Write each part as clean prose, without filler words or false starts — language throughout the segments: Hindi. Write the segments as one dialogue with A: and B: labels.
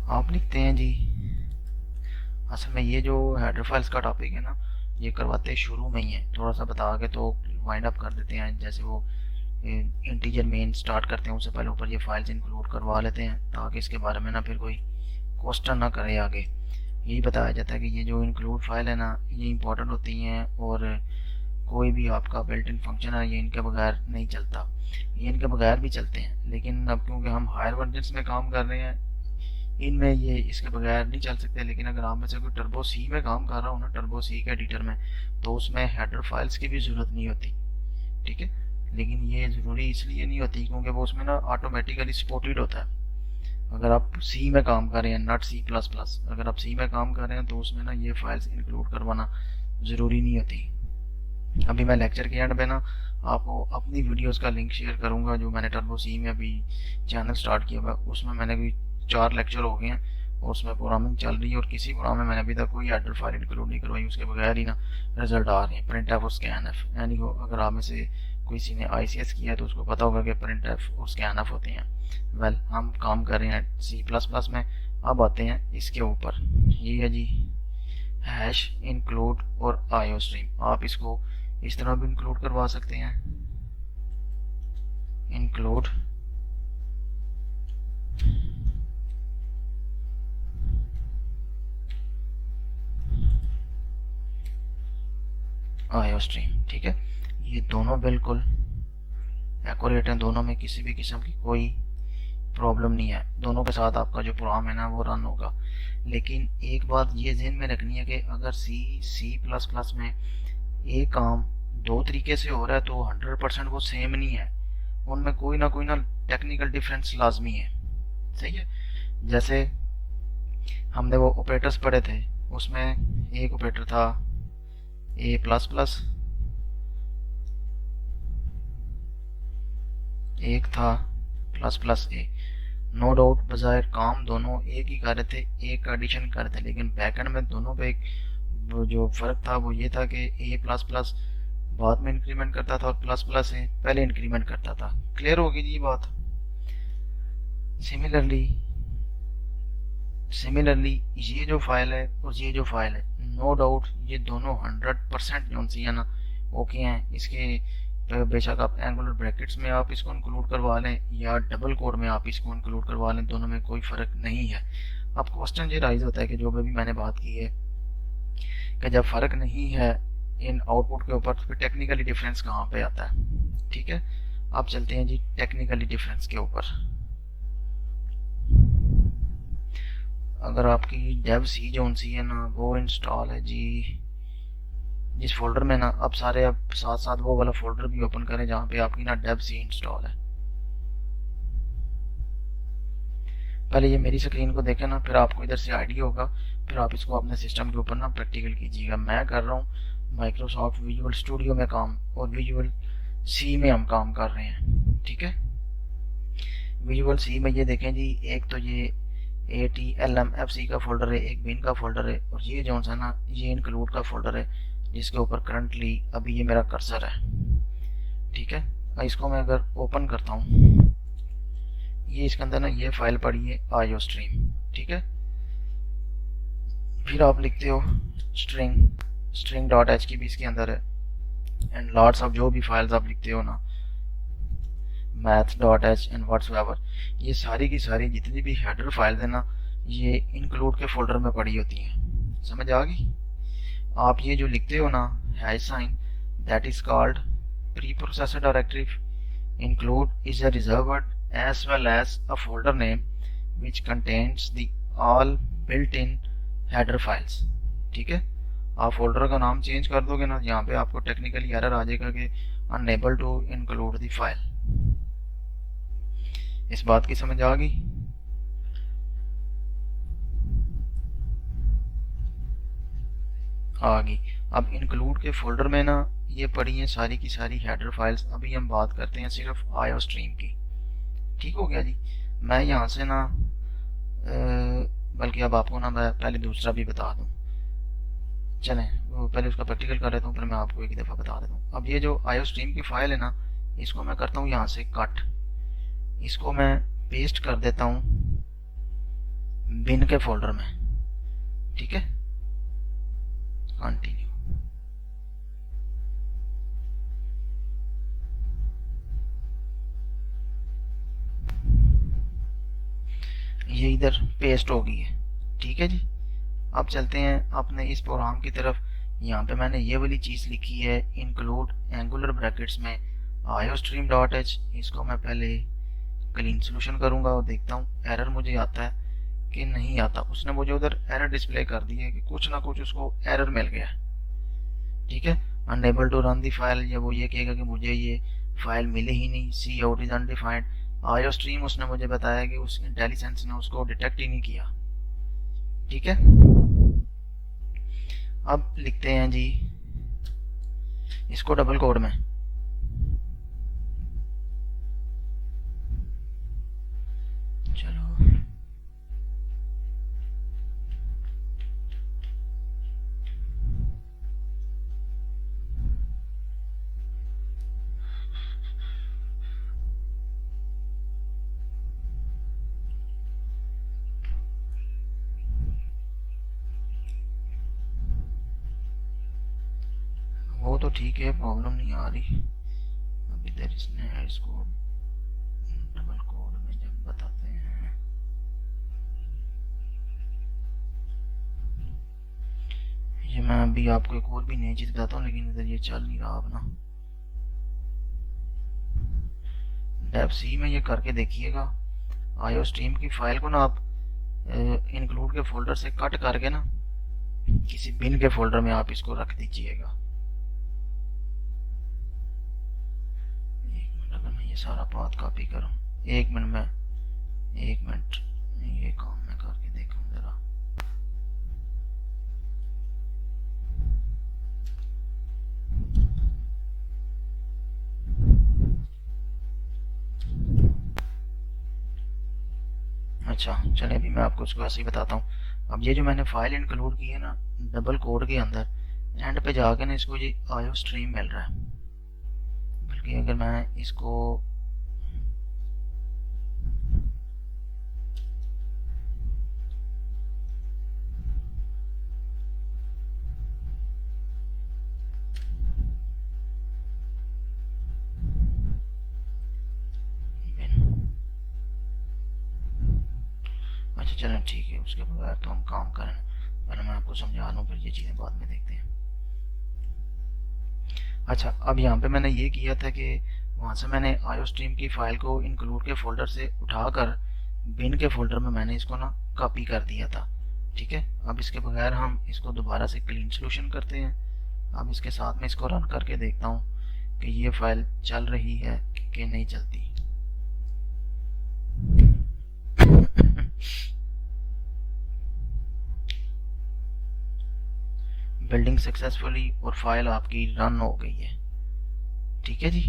A: आप लिखते हैं जी, असल में ये जो हेडर फाइल्स का टॉपिक है ना, ये करवाते शुरू में ही है, थोड़ा सा बता के तो वाइंड अप कर देते हैं। जैसे वो इंटीजर मेन स्टार्ट करते हैं उससे पहले ऊपर ये फाइल्स इंक्लूड करवा लेते हैं, ताकि इसके बारे में ना फिर कोई क्वेश्चन ना करे आगे। यही बताया जाता है कि ये जो इंक्लूड फाइल है ना, ये इंपॉर्टेंट होती हैं, और कोई भी आपका बिल्ट इन फंक्शन है ये इनके बगैर नहीं चलता। ये इनके बगैर भी चलते हैं, लेकिन अब क्योंकि हम हायर वर्जन्स में काम कर रहे हैं, इनमें ये इसके बगैर नहीं चल सकते। लेकिन अगर आप में से कोई टर्बो सी में काम कर रहा हो ना, टर्बो सी के एडिटर में, तो उसमें हेडर फाइल्स की भी ज़रूरत नहीं होती। ठीक है, लेकिन ये ज़रूरी इसलिए नहीं होती क्योंकि वो उसमें ना ऑटोमेटिकली सपोर्टेड होता है। अगर आप सी में काम कर रहे हैं, नॉट सी प्लस प्लस, अगर आप सी में काम कर रहे हैं तो उसमें ना ये फाइल्स इंक्लूड करवाना ज़रूरी नहीं होती। अभी मैं लेक्चर के एंड पे ना आपको अपनी वीडियोस का लिंक शेयर करूंगा, जो मैंने टर्बो सी में अभी चैनल स्टार्ट किया हुआ है। उसमें मैंने भी 4 लेक्चर हो गए हैं और उसमें प्रोग्रामिंग चल रही है, और किसी प्रोग्राम में मैंने अभी तक कोई हेडर फाइल इंक्लूड नहीं करवाई, उसके बगैर ही ना रिजल्ट आ रहे हैं, प्रिंट एफ और स्कैन एफ। यानी अगर आप में से किसी ने ICS किया है तो उसको पता होगा कि प्रिंट एफ और स्कैन एफ होते हैं। वेल, हम काम कर रहे हैं सी प्लस प्लस में। अब आते हैं इसके ऊपर, ये है जी हैश इंक्लूड और आईओ स्ट्रीम। आप इसको इस तरह भी इंक्लूड करवा सकते हैं, इंक्लूड आईओ स्ट्रीम। ठीक है, ये दोनों बिल्कुल एक्यूरेट हैं, दोनों में किसी भी किस्म की कोई प्रॉब्लम नहीं है, दोनों के साथ आपका जो प्रोग्राम है ना वो रन होगा। लेकिन एक बात ये ध्यान में रखनी है कि अगर सी प्लस प्लस में एक काम 2 तरीके से हो रहा है तो 100% वो सेम नहीं है, उनमें कोई ना टेक्निकल डिफरेंस लाजमी है। सही है, जैसे हमने वो ऑपरेटर्स पढ़े थे, उसमें एक ऑपरेटर था ए प्लस प्लस, एक था प्लस प्लस ए। नो डाउट बजाय काम दोनों एक ही कर रहे थे, एक का एडिशन कर रहे थे, लेकिन बैकएंड में दोनों पे एक वो जो फर्क था वो ये था कि ए प्लस प्लस बाद में इंक्रीमेंट करता था और प्लस प्लस ए पहले इंक्रीमेंट करता था। क्लियर होगी जी बात। सिमिलरली सिमिलरली ये जो फाइल है और ये जो फाइल है, नो डाउट ये दोनों 100% जो सी है ना ओके हैं। इसके बेशक आप एंगुलर ब्रैकेट्स में आप इसको इंक्लूड करवा लें या डबल कोड में आप इसको इंक्लूड करवा लें, दोनों में कोई फ़र्क नहीं है। अब क्वेश्चन ये राइज होता है कि जो भी मैंने बात की है कि जब फ़र्क नहीं है इन आउटपुट के ऊपर, तो फिर टेक्निकली डिफरेंस कहाँ पे आता है। ठीक है, अब चलते हैं जी टेक्निकली डिफरेंस के ऊपर। अगर आपकी डेव सी जो सी है ना वो इंस्टॉल है जी जिस फोल्डर में ना, अब सारे अब साथ साथ वो वाला फोल्डर भी ओपन करें जहाँ पे आपकी ना डेव सी इंस्टॉल है। पहले ये मेरी स्क्रीन को देखें ना, फिर आपको इधर से आइडिया होगा, फिर आप इसको अपने सिस्टम के ऊपर ना प्रैक्टिकल कीजिएगा। मैं कर रहा हूँ माइक्रोसॉफ्ट विजुअल स्टूडियो में काम, और विजुअल सी में हम काम कर रहे हैं। ठीक है, विजुअल सी में ये देखें जी, एक तो ये ATLMFC का फोल्डर है, एक बिन का फोल्डर है, और ये जो सा ना ये इंक्लूड का फोल्डर है जिसके ऊपर करंटली अभी ये मेरा कर्सर है। ठीक है, इसको मैं अगर ओपन करता हूँ, ये इसके अंदर ना ये फाइल पड़ी है आईओ स्ट्रीम। ठीक है, फिर आप लिखते हो स्ट्रिंग डॉट एच की भी इसके अंदर है, एंड लॉट्स ऑफ जो भी फाइल्स आप लिखते हो ना, math.h एंड व्हाट्सएवर, ये सारी की सारी जितनी भी हेडर फाइल्स है ना ये इंक्लूड के फोल्डर में पड़ी होती हैं। समझ आ गई। आप ये जो लिखते हो ना hash sign, that is called preprocessor directory. Include is a reserved as well as a folder name which contains the all built-in header files। ठीक है, आप फोल्डर का नाम चेंज कर दोगे ना, यहाँ पे आपको टेक्निकली एरर आ जाएगा कि unable to include the file. इस बात की समझ आ गई। आ गई। अब इंक्लूड के फोल्डर में ना ये पड़ी हैं सारी की सारी हेडर फाइल्स। अभी हम बात करते हैं सिर्फ आईओ स्ट्रीम की। ठीक हो गया जी। मैं यहाँ से ना बल्कि अब आपको ना मैं पहले दूसरा भी बता दूं। चलें वो पहले उसका प्रैक्टिकल कर लेता हूँ, फिर मैं आपको एक दफ़ा बता देता हूँ। अब ये जो आईओ स्ट्रीम की फाइल है ना, इसको मैं करता हूँ यहाँ से कट, इसको मैं पेस्ट कर देता हूँ बिन के फोल्डर में। ठीक है, कंटिन्यू। ये इधर पेस्ट हो गई है। ठीक है जी, अब चलते हैं अपने इस प्रोग्राम की तरफ। यहाँ पे मैंने ये वाली चीज़ लिखी है, इंक्लूड एंगुलर ब्रैकेट्स में iostream.h। इसको मैं पहले क्लीन सोल्यूशन करूंगा और देखता हूँ एरर मुझे आता है कि नहीं आता। उसने मुझे उधर एरर डिस्प्ले कर दी है कि कुछ ना कुछ उसको एरर मिल गया। ठीक है, unable to run the file, या वो ये कहेगा कि मुझे ये फाइल मिले ही नहीं, सी आउट इज अनडिफाइंड। iostream उसने मुझे बताया कि उस इंटेलिजेंस ने उसको डिटेक्ट ही नहीं किया। ठीक है, अब लिखते हैं जी इसको डबल कोड में। चलो, वो तो ठीक है, प्रॉब्लम नहीं आ रही। अब इधर इसने इसको डबल कोड में जब बताते हैं, ये मैं अभी आपको एक और भी नई चीज़ बताता हूँ, लेकिन इधर ये चल नहीं रहा अब ना। डेव सी में ये करके देखिएगा, iostream की फाइल को ना आप इंक्लूड के फोल्डर से कट करके ना किसी बिन के फोल्डर में आप इसको रख दीजिएगा। एक मिनट, अगर मैं ये सारा पाथ कॉपी करूं, एक मिनट ये काम मैं करके देखूं जरा। अच्छा चले, अभी मैं आपको उसको ऐसे ही बताता हूँ। अब ये जो मैंने फाइल इंक्लूड की है ना डबल कोड के अंदर, एंड पे जाके ना इसको ये iostream मिल रहा है। बल्कि अगर मैं इसको चलें ठीक है, उसके बगैर तो हम काम करें, पहले मैं आपको समझा दूँ, फिर ये चीज़ें बाद में देखते हैं। अच्छा, अब यहाँ पे मैंने ये किया था कि वहाँ से मैंने iostream की फाइल को इंक्लूड के फोल्डर से उठाकर बिन के फोल्डर में मैंने इसको ना कॉपी कर दिया था। ठीक है, अब इसके बगैर हम इसको दोबारा से क्लीन सोल्यूशन करते हैं। अब इसके साथ में इसको रन करके देखता हूँ कि ये फाइल चल रही है कि नहीं चलती। बिल्डिंग सक्सेसफुली, और फाइल आपकी रन हो गई है। ठीक है जी,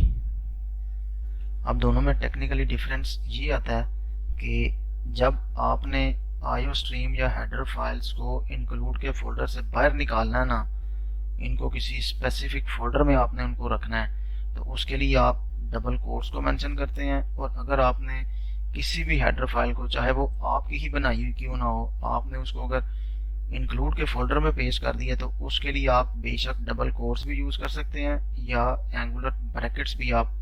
A: अब दोनों में टेक्निकली डिफरेंस ये आता है कि जब आपने iostream या हेडर फाइल्स को इंक्लूड के फोल्डर से बाहर निकालना है ना, इनको किसी स्पेसिफिक फोल्डर में आपने उनको रखना है, तो उसके लिए आप डबल कोट्स को मेंशन करते हैं। और अगर आपने किसी भी हेडर फाइल को, चाहे वो आपकी ही बनाई हुई क्यों ना हो, आपने उसको अगर इंक्लूड के फोल्डर में पेस्ट कर दिया, तो उसके लिए आप बेशक डबल कोट्स भी यूज कर सकते हैं या एंगुलर ब्रैकेट्स भी आप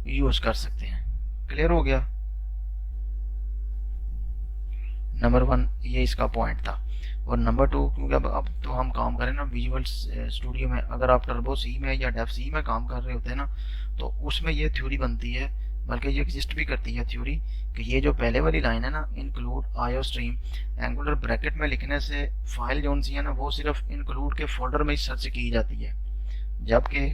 A: यूज कर सकते हैं। क्लियर हो गया? नंबर 1 ये इसका पॉइंट था। और नंबर 2, क्योंकि अब तो हम काम करें ना विजुअल स्टूडियो में, अगर आप टर्बो सी में या डेव सी में काम कर रहे होते हैं ना, तो उसमें ये थ्योरी बनती है, बल्कि ये एग्जिस्ट भी करती है थ्योरी, कि ये जो पहले वाली लाइन है ना, इंक्लूड iostream एंगुलर ब्रैकेट में लिखने से फाइल जो सी है ना वो सिर्फ इंक्लूड के फोल्डर में ही सर्च की जाती है, जबकि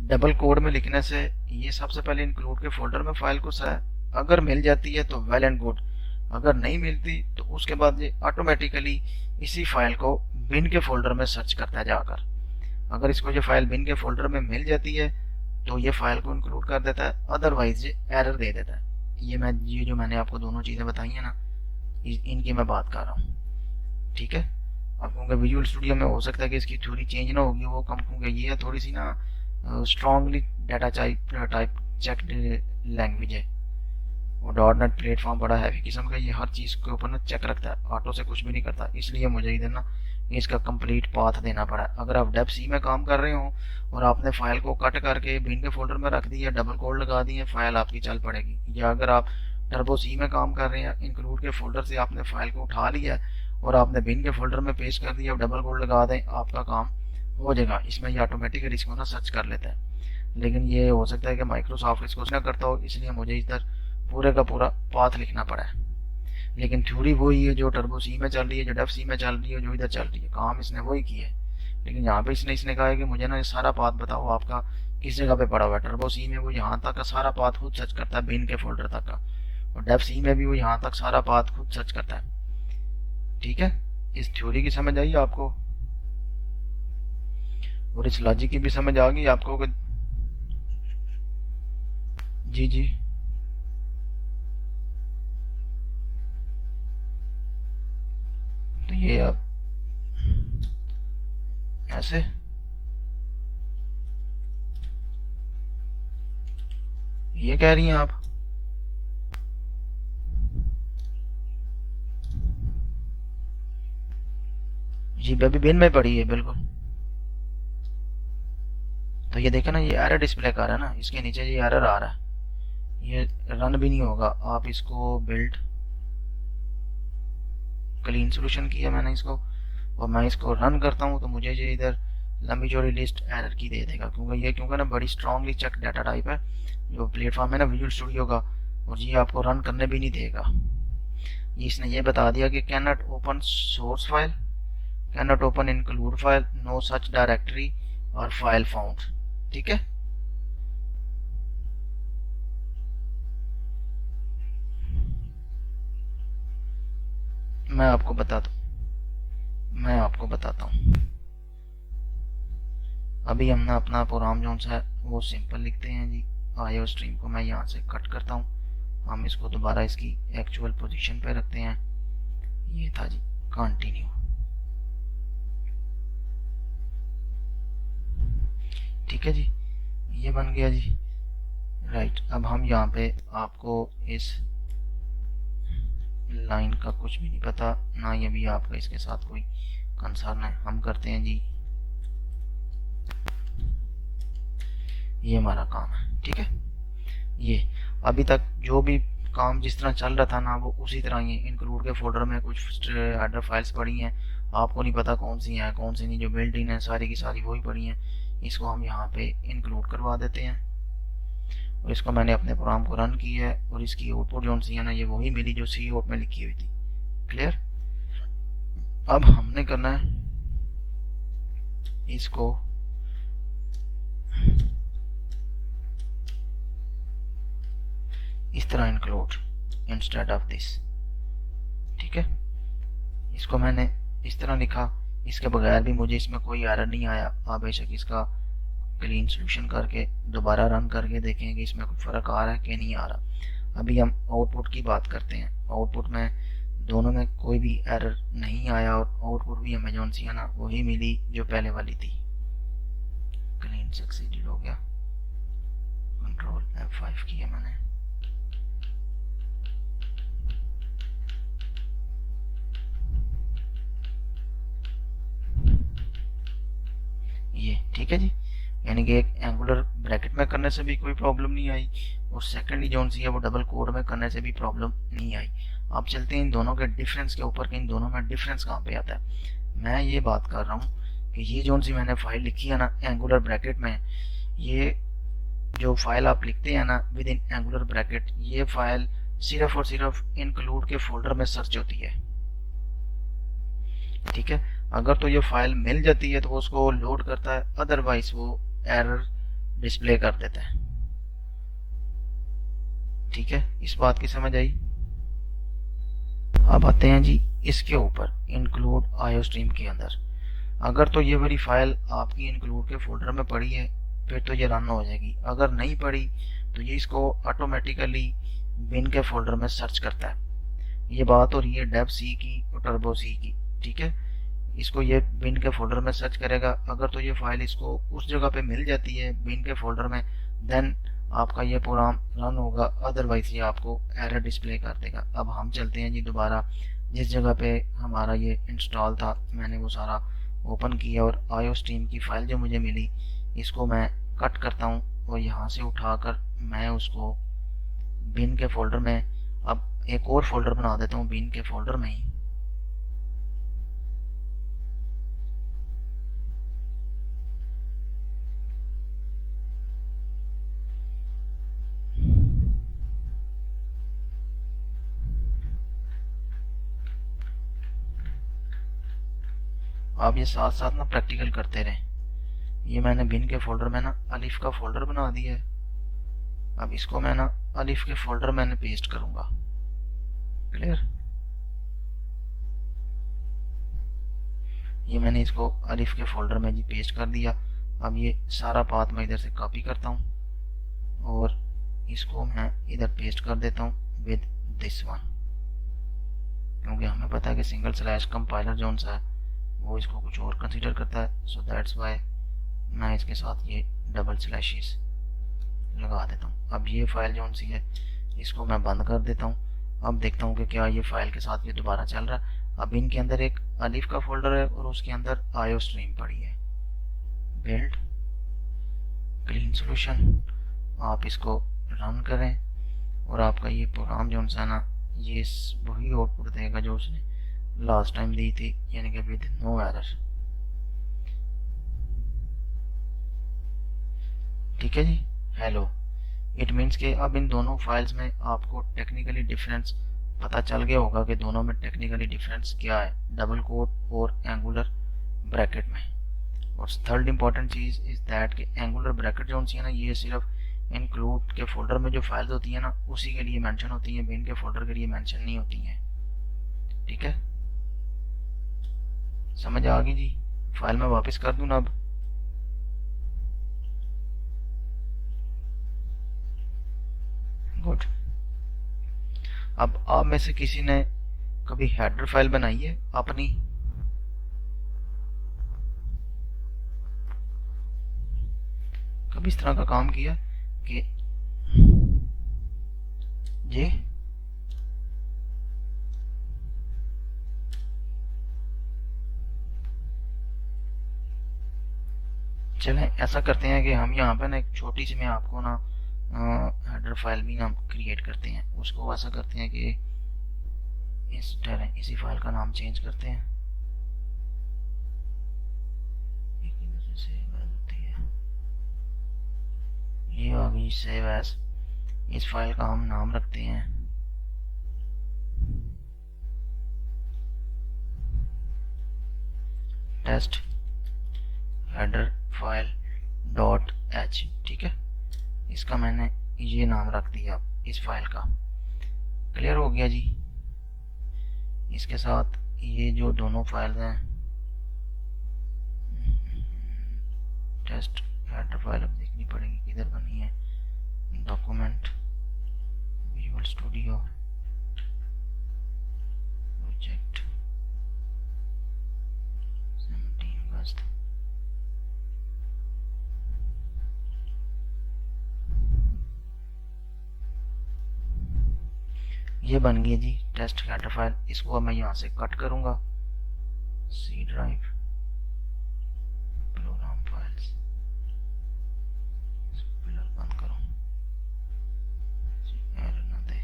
A: डबल कोड में लिखने से ये सबसे पहले इंक्लूड के फोल्डर में फाइल को अगर मिल जाती है तो वेल एंड गुड, अगर नहीं मिलती तो उसके बाद ये ऑटोमेटिकली इसी फाइल को बिन के फोल्डर में सर्च करता है जाकर। अगर इसको ये फाइल बिन के फोल्डर में मिल जाती है तो ये फाइल को इंक्लूड कर देता है, अदरवाइज ये एरर दे देता है। ये जो मैंने आपको दोनों चीजें बताई है ना, इनकी मैं बात कर रहा हूँ। ठीक है, अब क्योंकि विजुअल स्टूडियो में हो सकता है कि इसकी थ्योरी चेंज ना होगी, वो कम क्योंकि ये थोड़ी सी ना strongly data type checked language है, वो डॉट नेट प्लेटफॉर्म बड़ा हैवी किस्म का, ये हर चीज़ के ऊपर ना चेक रखता है, ऑटो से कुछ भी नहीं करता, इसलिए मुझे इधर ना इसका कंप्लीट पाथ देना पड़ा। अगर आप डेप सी में काम कर रहे हो और आपने फाइल को कट करके बिन के फोल्डर में रख दिया, डबल कोड लगा दिए, फाइल आपकी चल पड़ेगी। या अगर आप टर्बो सी में काम कर रहे हैं, इंक्लूड के फोल्डर से आपने फाइल को उठा लिया और आपने बिन के फोल्डर में पेस्ट कर दिया, डबल कोड लगा दें, आपका काम हो जाएगा। इसमें ये ऑटोमेटिकली इसको ना सर्च कर लेता है। लेकिन ये हो सकता है कि माइक्रोसॉफ्ट इसको ना करता हो, इसलिए मुझे इधर पूरे का पूरा पाथ लिखना पड़ा है। लेकिन थ्योरी वही है जो टर्बो सी में चल रही है, जो डेफ सी में चल रही है, जो इधर चल रही है, काम इसने वही किया है। लेकिन यहाँ पे इसने कहा है कि मुझे ना ये सारा पाथ बताओ आपका किस जगह पे पड़ा हुआ है। टर्बो सी में वो यहाँ तक का सारा पाथ खुद सर्च करता है, बिन के फोल्डर तक का, और डेफ सी में भी वो यहाँ तक सारा पाथ खुद सर्च करता है। ठीक है, इस थ्योरी की समझ आई आपको और इस लॉजिक की भी समझ आ गई आपको कि जी जी तो ये आप ऐसे ये कह रही हैं आप? जी बेबी बिन में पड़ी है बिल्कुल। तो ये देखा ना, ये एरर डिस्प्ले कर रहा है ना, इसके नीचे ये एरर आ रहा है, ये रन भी नहीं होगा। आप इसको बिल्ड क्लीन सोल्यूशन किया मैंने इसको, और मैं इसको रन करता हूँ तो मुझे ये इधर लंबी चौड़ी लिस्ट एरर की दे देगा, क्योंकि ना बड़ी स्ट्रांगली चेक डाटा टाइप है जो प्लेटफॉर्म है ना विजुअल स्टूडियो का, और ये आपको रन करने भी नहीं देगा। ये इसने ये बता दिया कि cannot open source file, cannot open include file, no such directory और फाइल फाउंड। ठीक है, मैं आपको बताता हूँ। अभी हम ना अपना प्रोग्राम जो है वो सिंपल लिखते हैं जी। आईओ स्ट्रीम को मैं यहाँ से कट करता हूँ, हम इसको दोबारा इसकी एक्चुअल पोजीशन पे रखते हैं। ये था जी कंटिन्यू। ठीक है जी, ये बन गया जी। राइट, अब हम यहाँ पे आपको इस लाइन का कुछ भी नहीं पता ना, ये भी आपका इसके साथ कोई कंसर्न है। हम करते हैं जी, ये हमारा काम है। ठीक है, ये अभी तक जो भी काम जिस तरह चल रहा था ना, वो उसी तरह ही इंक्लूड के फोल्डर में कुछ हेडर फाइल्स पड़ी हैं, आपको नहीं पता कौन सी हैं कौन सी नहीं, जो बिल्ट इन है सारी की सारी वही पड़ी हैं। इसको हम यहाँ पे इंक्लूड करवा देते हैं और इसको मैंने अपने प्रोग्राम को रन किया है और इसकी आउटपुट जो सी है ना, ये वही मिली जो सी आउट में लिखी हुई थी। क्लियर? अब हमने करना है इसको इस तरह इंक्लूड इंस्टेड ऑफ दिस। ठीक है, इसको मैंने इस तरह लिखा, इसके बगैर भी मुझे इसमें कोई एरर नहीं आया। आप बेशक इसका क्लीन सोल्यूशन करके दोबारा रन करके देखें कि इसमें कोई फ़र्क आ रहा है कि नहीं आ रहा। अभी हम आउटपुट की बात करते हैं। आउटपुट में दोनों में कोई भी एरर नहीं आया और आउटपुट भी हमें जो सी है ना वही मिली जो पहले वाली थी। क्लीन सक्सीडेड हो गया, कंट्रोल F5 किया मैंने। ये ठीक है जी, यानी कि एक एंगुलर ब्रैकेट में करने से भी कोई प्रॉब्लम नहीं आई और सेकेंडली जो सी है वो डबल कोड में करने से भी प्रॉब्लम नहीं आई। अब चलते हैं इन दोनों के डिफरेंस के ऊपर कि इन दोनों में डिफरेंस कहाँ पे आता है। मैं ये बात कर रहा हूँ कि ये जो सी मैंने फाइल लिखी है ना एंगुलर ब्रैकेट में, ये जो फाइल आप लिखते हैं ना विद इन एंगुलर ब्रैकेट, ये फाइल सिर्फ और सिर्फ इंक्लूड के फोल्डर में सर्च होती है। ठीक है, अगर तो ये फाइल मिल जाती है तो वो उसको लोड करता है, अदरवाइज वो एरर डिस्प्ले कर देता है। ठीक है, इस बात की समझ आई। अब आते हैं जी इसके ऊपर इंक्लूड आईओ स्ट्रीम के अंदर। अगर तो ये वाली फाइल आपकी इंक्लूड के फोल्डर में पड़ी है फिर तो ये रन हो जाएगी, अगर नहीं पड़ी तो ये इसको ऑटोमेटिकली बिन के फोल्डर में सर्च करता है। ये बात हो रही है डेव सी की और टर्बो सी की। ठीक है, इसको ये बिन के फोल्डर में सर्च करेगा, अगर तो ये फाइल इसको उस जगह पे मिल जाती है बिन के फोल्डर में, देन आपका ये प्रोग्राम रन होगा, अदरवाइज ये आपको एरर डिस्प्ले कर देगा। अब हम चलते हैं जी दोबारा जिस जगह पे हमारा ये इंस्टॉल था, मैंने वो सारा ओपन किया और आईओ स्ट्रीम की फाइल जो मुझे मिली इसको मैं कट करता हूँ और यहाँ से उठाकर मैं उसको बिन के फोल्डर में, अब एक और फोल्डर बना देता हूँ बिन के फोल्डर में ही। आप ये साथ साथ ना प्रैक्टिकल करते रहें। ये मैंने बिन के फोल्डर में ना अलिफ का फोल्डर बना दिया है। अब इसको मैं ना अलिफ के फोल्डर मैंने पेस्ट करूंगा। क्लियर? ये मैंने इसको अलिफ के फोल्डर में जी पेस्ट कर दिया। अब ये सारा पाथ मैं इधर से कॉपी करता हूँ और इसको मैं इधर पेस्ट कर देता हूँ विद दिस वन, क्योंकि हमें पता है कि सिंगल स्लैश कंपाइलर जो सा है वो इसको कुछ और कंसीडर करता है। सो दैट्स वाई मैं इसके साथ ये डबल स्लैशेस लगा देता हूँ। अब ये फाइल जो सी है इसको मैं बंद कर देता हूँ। अब देखता हूँ कि क्या ये फाइल के साथ ये दोबारा चल रहा है। अब इनके अंदर एक अलिफ का फोल्डर है और उसके अंदर आईओ स्ट्रीम पड़ी है। बिल्ड क्लीन सॉल्यूशन, आप इसको रन करें और आपका ये प्रोग्राम जो सा ना ये वही आउटपुट देगा जो उसने लास्ट टाइम दी थी, यानी कि विद नो एरर। ठीक है जी, हेलो। इट मीन्स कि अब इन दोनों फाइल्स में आपको टेक्निकली डिफरेंस पता चल गया होगा कि दोनों में टेक्निकली डिफरेंस क्या है, डबल कोट और एंगुलर ब्रैकेट में। और थर्ड इंपॉर्टेंट चीज इज दैट कि एंगुलर ब्रैकेट जो होती है ना ये सिर्फ इंक्लूड के फोल्डर में जो फाइल्स होती है ना उसी के लिए मेंशन होती है, बिन के फोल्डर के लिए मेंशन नहीं होती है। ठीक है, समझ आ गई जी? फाइल में वापस कर दूं ना अब? गुड। अब आप में से किसी ने कभी हेडर फाइल बनाई है अपनी? कभी इस तरह का काम किया कि जी चलें ऐसा करते हैं कि हम यहाँ पे ना एक छोटी सी मैं आपको ना हेडर फाइल भी नाम क्रिएट करते हैं। उसको ऐसा करते हैं कि इसी फाइल का नाम चेंज करते हैं। ये आ गई सेव एज। इस फाइल का हम नाम रखते हैं test header file dot H. ठीक है, इसका मैंने ये नाम रख दिया इस फाइल का। क्लियर हो गया जी? इसके साथ ये जो दोनों फाइल्स हैं टेस्ट हेडर फाइल अब देखनी पड़ेगी किधर बनी है। डॉक्यूमेंट विजुअल स्टूडियो प्रोजेक्ट 17 अगस्त। ये बन गई जी टेस्ट हेडर फाइल। इसको मैं यहाँ से कट करूंगा, सी ड्राइव प्रोग्राम फाइल्स, फिलहाल बंद करो, एरर ना दे।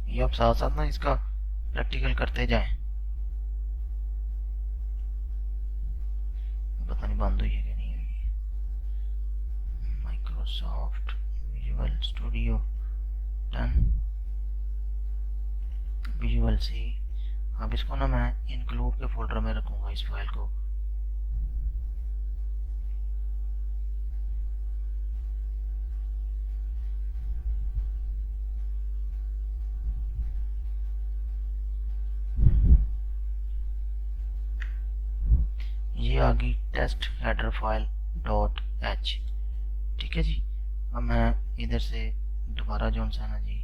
A: ये आप साथ साथ ना इसका प्रैक्टिकल करते जाएं। पता नहीं बंद हुई है कि नहीं हुई। माइक्रोसॉफ्ट विजुअल स्टूडियो 10 विजुअल सी। अब इसको ना मैं इंक्लूड के फोल्डर में रखूंगा इस फाइल को। गई test header file dot H. ठीक है जी। अब मैं इधर से दोबारा जो सा ना जी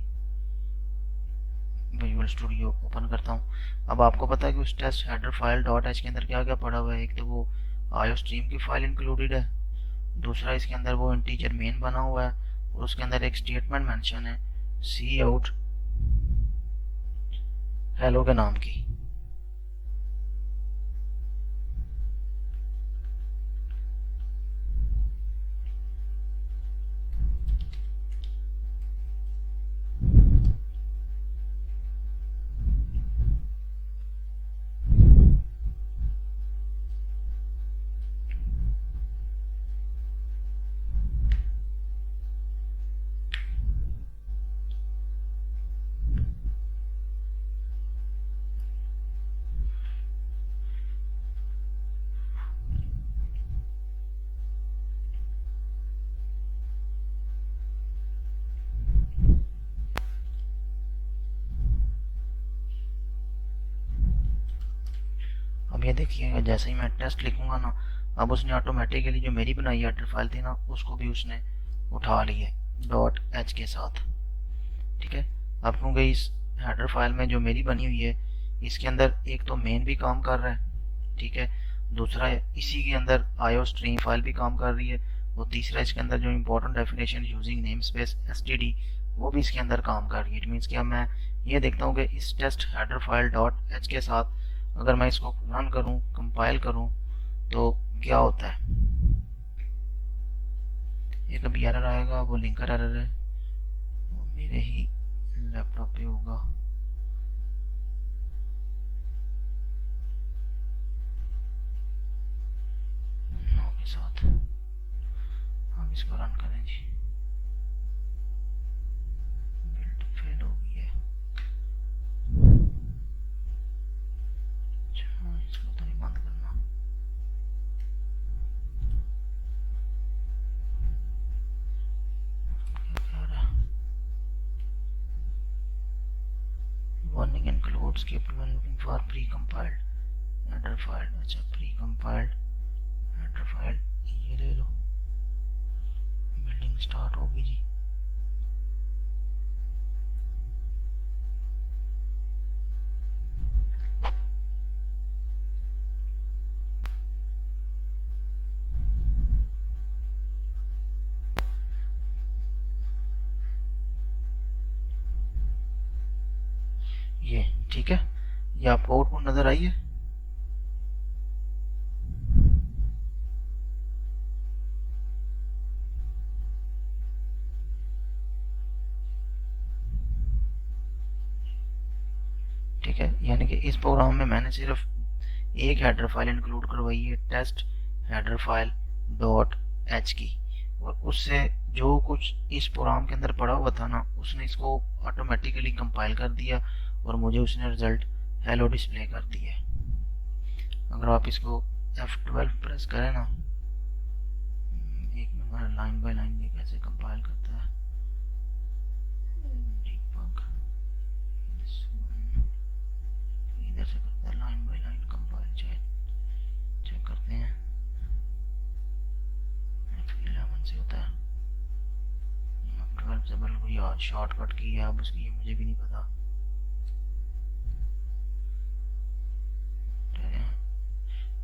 A: विजुअल स्टूडियो ओपन करता हूँ। अब आपको पता है कि उस test header file dot H के अंदर क्या क्या पड़ा हुआ है। एक तो वो आयो स्ट्रीम की फाइल इंक्लूडेड है, दूसरा इसके अंदर वो इंटीजर मेन बना हुआ है और उसके अंदर एक स्टेटमेंट मेंशन है सी आउट हेलो के नाम की। अब ये देखिएगा जैसे ही मैं टेस्ट लिखूंगा ना, अब उसने ऑटोमेटिकली जो मेरी बनाई हेडर फाइल थी ना उसको भी उसने उठा ली है डॉट एच के साथ। ठीक है। अब क्योंकि इस हेडर फाइल में जो मेरी बनी हुई है इसके अंदर एक तो मेन भी काम कर रहा है, ठीक है, दूसरा इसी के अंदर आयो स्ट्रीम फाइल भी काम कर रही है, और तीसरा इसके अंदर जो important definition using name space STD वो भी इसके अंदर काम कर रही है। इट मीन्स कि अब मैं ये देखता हूँ कि इस test header file dot H के साथ अगर मैं इसको रन करूं कंपाइल करूं तो क्या होता है। ये कभी एरर आएगा, वो लिंकर एरर है, वो मेरे ही लैपटॉप पे होगा। नो के साथ हम इसको रन करें जी। बिल्ड फेल हो गई है। अच्छा इसको तो नहीं बंद करना। Warning includes keep when looking for pre-compiled header file। अच्छा pre-compiled header file ये ले लो, बिल्डिंग स्टार्ट होगी जी। ये ठीक है, ये आपको आउटपुट नजर आई है। ठीक है, यानी कि इस प्रोग्राम में मैंने सिर्फ एक हेडर फाइल इंक्लूड करवाई है test header file dot H की, और उससे जो कुछ इस प्रोग्राम के अंदर पड़ा हुआ था ना उसने इसको ऑटोमेटिकली कंपाइल कर दिया और मुझे उसने रिजल्ट हेलो डिस्प्ले कर दिया। अगर आप इसको F12 प्रेस करें ना, एक मिनट, लाइन बाय लाइन ये कैसे कंपाइल करता है। इधर से करता है line by line compile, check करते हैं। F11 से होता है, F12 से बल्कि कोई शॉर्टकट की है अब उसकी मुझे भी नहीं पता।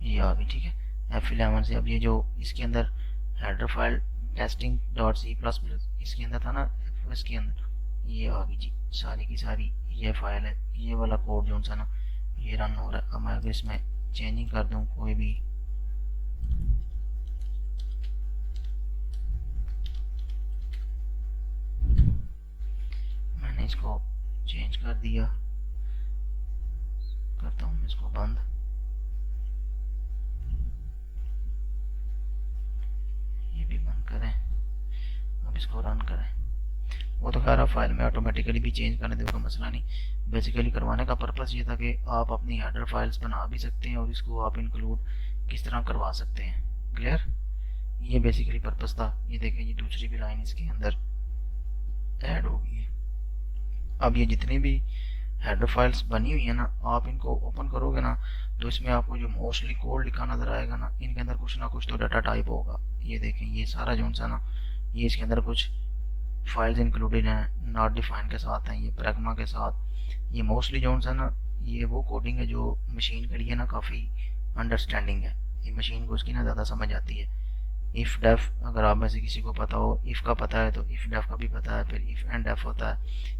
A: ये आ गई। ठीक है, F11 से अब ये जो इसके अंदर header file testing dot C plus plus इसके अंदर था ना F के अंदर, ये आ गई जी सारी की सारी। ये फाइल है, ये वाला कोड जो सा ना ये रन हो रहा है। अब मैं अगर इसमें चेंजिंग कर दूं कोई भी, मैंने इसको चेंज कर दिया, करता हूँ इसको बंद। ये भी बंद करें, अब इसको रन करें। वो तो खैर फाइल में ऑटोमेटिकली भी चेंज करने देगा, मसला नहीं। बेसिकली करवाने का पर्पस ये था कि आप अपनी हेडर फाइल्स बना भी सकते हैं और इसको आप इंक्लूड किस तरह करवा सकते हैं। क्लियर, ये बेसिकली पर्पस था। ये देखें ये दूसरी भी लाइन इसके अंदर ऐड हो गई है। अब ये जितनी भी हेडर फाइल्स बनी हुई है ना, आप इनको ओपन करोगे ना तो इसमें आपको जो मोस्टली कोड लिखा नजर आएगा ना, इनके अंदर कुछ ना कुछ तो डाटा टाइप होगा। ये देखें, ये सारा जो सा ना, ये इसके अंदर कुछ फाइल्स इंक्लूडेड हैं, नॉट डिफाइन के साथ हैं, ये प्रैग्मा के साथ। ये मोस्टली जो सा ना, ये वो कोडिंग है जो मशीन के लिए ना काफ़ी अंडरस्टैंडिंग है, ये मशीन को उसकी ना ज़्यादा समझ आती है। इफ़ डेफ अगर आप में से किसी को पता हो, इफ़ का पता है तो इफ़ डेफ का भी पता है, फिर इफ़ एंड डेफ होता है।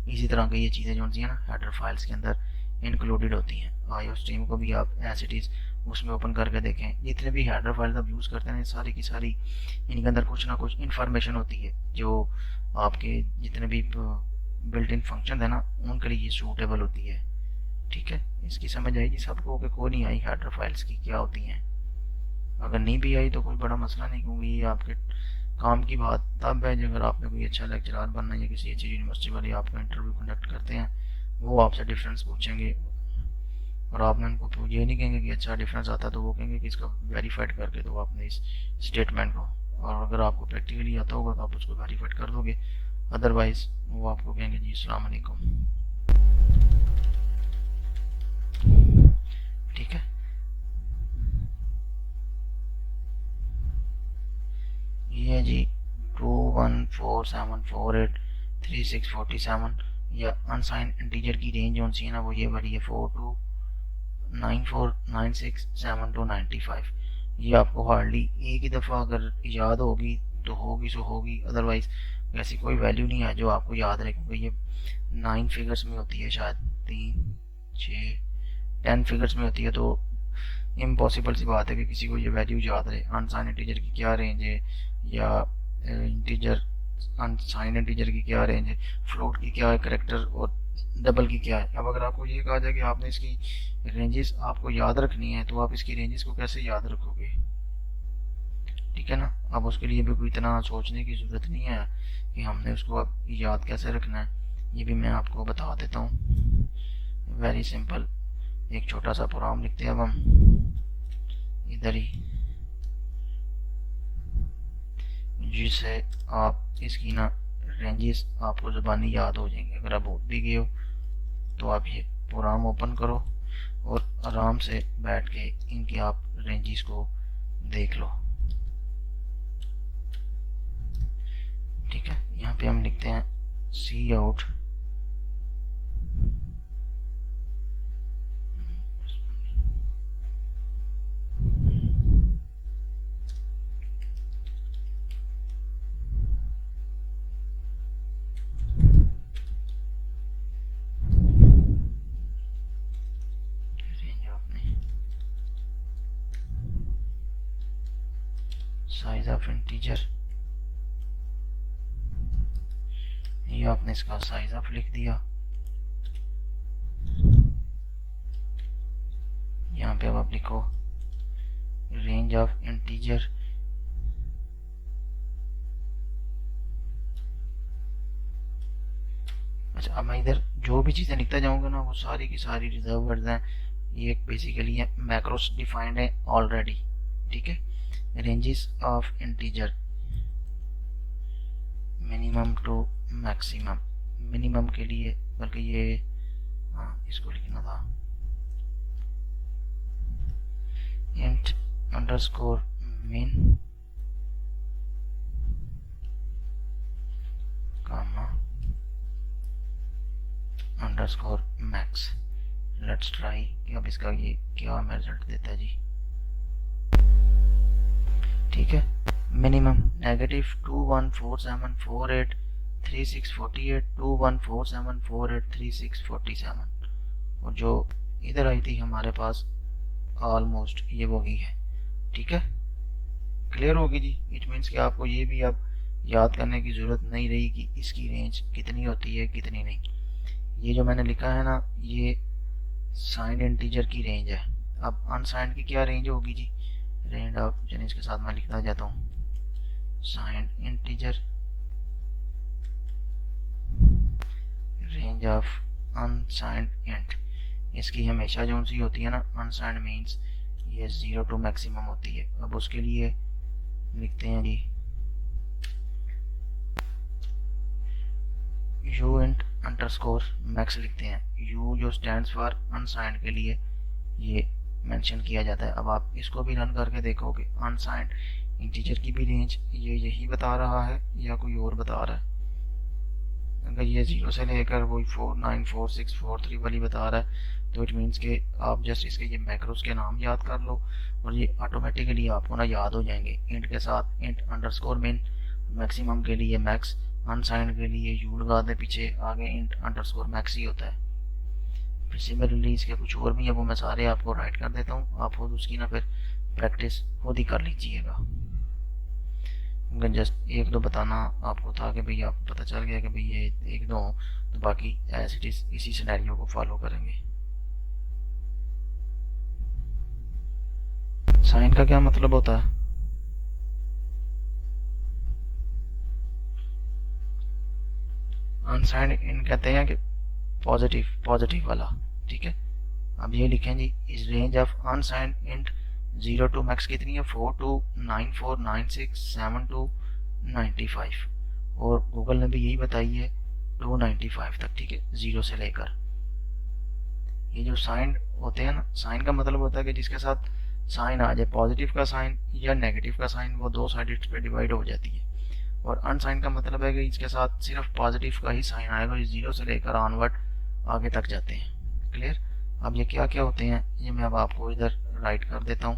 A: इसी तरह की ये चीज़ें जो होती हैं ना हेडर फाइल्स के अंदर इंक्लूडेड होती हैं। आईओ स्ट्रीम को भी आप एज इट इज़ उसमें ओपन करके देखें, जितने भी हेडर फाइल्स आप यूज़ करते हैं सारी की सारी इनके अंदर कुछ ना कुछ इन्फॉर्मेशन होती है जो आपके जितने भी बिल्ट इन फंक्शन है ना उनके लिए सूटेबल होती है। ठीक है, इसकी समझ आएगी सबको कि कौन नहीं आई हेडर फाइल्स की क्या होती हैं। अगर नहीं भी आई तो कोई बड़ा मसला नहीं, क्योंकि ये आपके काम की बात तब है अगर आपने कोई अच्छा लेक्चरार बनना है या किसी अच्छी यूनिवर्सिटी वाले आपका इंटरव्यू कंडक्ट करते हैं, वो आपसे डिफरेंस पूछेंगे और आपने उनको ये नहीं कहेंगे कि अच्छा डिफरेंस आता है, तो वो कहेंगे कि इसका वेरीफाइड करके दो आपने इस स्टेटमेंट को। और अगर आपको प्रैक्टिकली आता होगा तो आप उसको वेरीफाइड कर दोगे, अदरवाइज वो आपको कहेंगे जी अस्सलाम वालेकुम। ठीक है, ये है जी 2147483647 या अनसाइन इंटीजर की रेंज जो सी है ना वो ये वाली है 4294967295। ये आपको हार्डली एक ही दफ़ा अगर याद होगी तो होगी सो होगी, अदरवाइज ऐसी कोई वैल्यू नहीं है जो आपको याद रहे, क्योंकि ये 9 फिगर्स में होती है, शायद 3 6 10 फिगर्स में होती है, तो इम्पॉसिबल सी बात है कि किसी को ये वैल्यू याद रहे। अनसाइन इंटीजर की क्या रेंज है या इंटीजर अनसाइन इंटीजर की क्या रेंज है, फ्लोट की क्या है करेक्टर और डबल की क्या है। अब अगर आपको ये कहा जाए कि आपने इसकी रेंजेस आपको याद रखनी है तो आप इसकी रेंजेस को कैसे याद रखोगे? ठीक है ना, अब उसके लिए भी कोई इतना सोचने की ज़रूरत नहीं है कि हमने उसको अब याद कैसे रखना है, ये भी मैं आपको बता देता हूँ। वेरी सिंपल, एक छोटा सा प्रोग्राम लिखते हैं अब हम इधर ही, जिससे आप इसकी ना रेंजेस आपको ज़बानी याद हो जाएंगे। अगर आप भूल भी गए हो तो आप ये प्रोग्राम ओपन करो और आराम से बैठ के इनकी आप रेंजेस को देख लो। ठीक है, यहाँ पे हम लिखते हैं सी आउट साइज ऑफ इंटीजर, ये आपने इसका साइज ऑफ लिख दिया। यहाँ पे अब आप लिखो रेंज ऑफ इंटीजर, अच्छा अब मैं इधर जो भी चीज़ें लिखता जाऊंगा ना वो सारी की सारी रिजर्व वर्ड्स हैं। ये बेसिकली है मैक्रोस डिफाइंड है ऑलरेडी। ठीक है, ranges of integer minimum to maximum, minimum के लिए बल्कि ये इसको लिखना था इंट अंडरस्कोर मिन कामा अंडरस्कोर मैक्स। लेट्स ट्राई कि अब इसका ये क्या हमें रिजल्ट देता है जी। ठीक है, मिनिमम -2147483648 2147483647 और जो इधर आई थी हमारे पास ऑलमोस्ट ये वही है। ठीक है, क्लियर होगी जी। इट मीन्स कि आपको ये भी अब याद करने की ज़रूरत नहीं रही कि इसकी रेंज कितनी होती है कितनी नहीं। ये जो मैंने लिखा है ना ये साइंड इंटीजर की रेंज है। अब अनसाइंड की क्या रेंज होगी जी? रेंज ऑफ, चलिए इसके साथ मैं लिखना जाता हूँ signed integer range of unsigned int, इसकी हमेशा जो सी होती है ना अनसाइंड मीन्स ये 0 टू मैक्सिमम होती है। अब उसके लिए लिखते हैं जी यू इंट अंडरस्कोर मैक्स लिखते हैं। यू जो स्टैंड्स फॉर अनसाइंड के लिए ये मेंशन किया जाता है। अब आप इसको भी रन करके देखोगे अनसाइंड इंटीजर की भी रेंज ये यही बता रहा है या कोई और बता रहा है। अगर ये 0 से लेकर वही 494643 वाली बता रहा है तो इट मीन्स कि आप जस्ट इसके ये मैक्रोस के नाम याद कर लो और ये ऑटोमेटिकली आपको ना याद हो जाएंगे। इंट के साथ इंट अंडरस्कोर मिन, मैक्सिमम के लिए मैक्स, अनसाइंड के लिए यू लगा दे पीछे, आगे इंट अंडरस्कोर मैक्स ही होता है। फिर सिमिलरली इसके कुछ और भी है, वो मैं सारे आपको राइट कर देता हूँ, आप खुद उसकी ना फिर प्रैक्टिस खुद ही कर लीजिएगा। जस्ट एक दो बताना आपको था कि भाई आपको पता चल गया कि भाई ये एक दो, तो बाकी एज इट इज इसी सिनेरियो को फॉलो करेंगे। साइन का क्या मतलब होता है? अनसाइंड इन कहते हैं कि पॉजिटिव, पॉजिटिव वाला, ठीक है। अब ये लिखें जी, इस range of unsigned int 0 to max कितनी है, 4 टू 9 4 9 6 7 टू 95, और गूगल ने भी यही बताई है 295 तक, ठीक है, 0 से लेकर। ये जो साइन होते हैं ना, साइन का मतलब होता है कि जिसके साथ साइन आ जाए, पॉजिटिव का साइन या नेगेटिव का साइन, वो दो साइड पे डिवाइड हो जाती है। और अनसाइन का मतलब है कि इसके साथ सिर्फ पॉजिटिव का ही साइन आएगा, 0 से लेकर ऑनवर्ड आगे तक जाते हैं। क्लियर? अब ये क्या क्या होते हैं ये मैं अब आपको इधर राइट कर देता हूँ।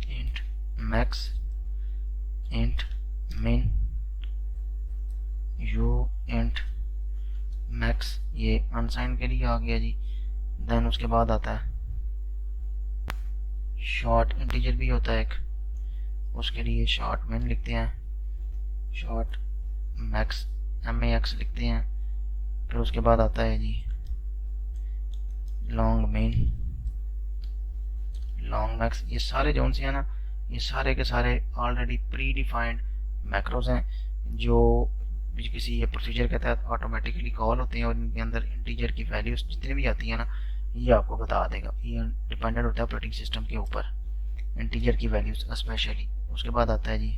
A: इंट मैक्स, इंट मिन, यू इंट मैक्स, ये अनसाइन के लिए आ गया जी। देन उसके बाद आता है शॉर्ट इंटीजर भी होता है एक, उसके लिए शॉर्ट मिन लिखते हैं, शॉर्ट मैक्स MAX लिखते हैं। फिर उसके बाद आता है जी लॉन्ग मिन, लॉन्ग मैक्स। ये सारे जोन से है ना, ये सारे के सारे ऑलरेडी प्री डिफाइंड मैक्रोज हैं जो किसी ये प्रोसीजर के तहत ऑटोमेटिकली कॉल होते हैं, और इनके अंदर इंटीजर की वैल्यूज जितनी भी आती है ना ये आपको बता देगा। ये डिपेंडेंट होता है ऑपरेटिंग सिस्टम के ऊपर, इंटीजर की वैल्यूज स्पेशली। उसके बाद आता है जी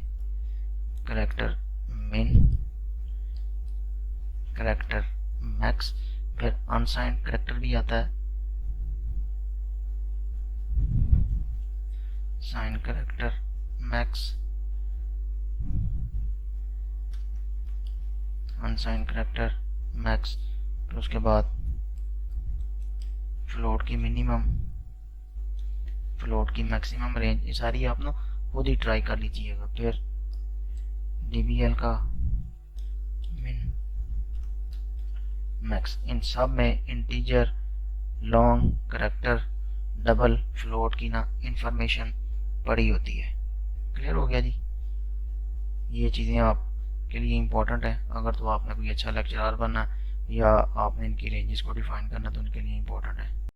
A: कैरेक्टर मिन, कैरेक्टर मैक्स, फिर अनसाइंड कैरेक्टर भी आता है, sign character max, unsigned character max. फिर उसके बाद फ्लोट की मिनिमम, फ्लोट की मैक्सिमम रेंज, ये सारी आप ना खुद ही ट्राई कर लीजिएगा। फिर DBL का मिन मैक्स, इन सब में integer, long, character, double, float की ना इंफॉर्मेशन पड़ी होती है। क्लियर हो गया जी? ये चीज़ें आपके लिए इम्पोर्टेंट है, अगर तो आपने कोई अच्छा लेक्चरर बनना है या आपने इनकी रेंजेस को डिफाइन करना तो उनके लिए इम्पोर्टेंट है।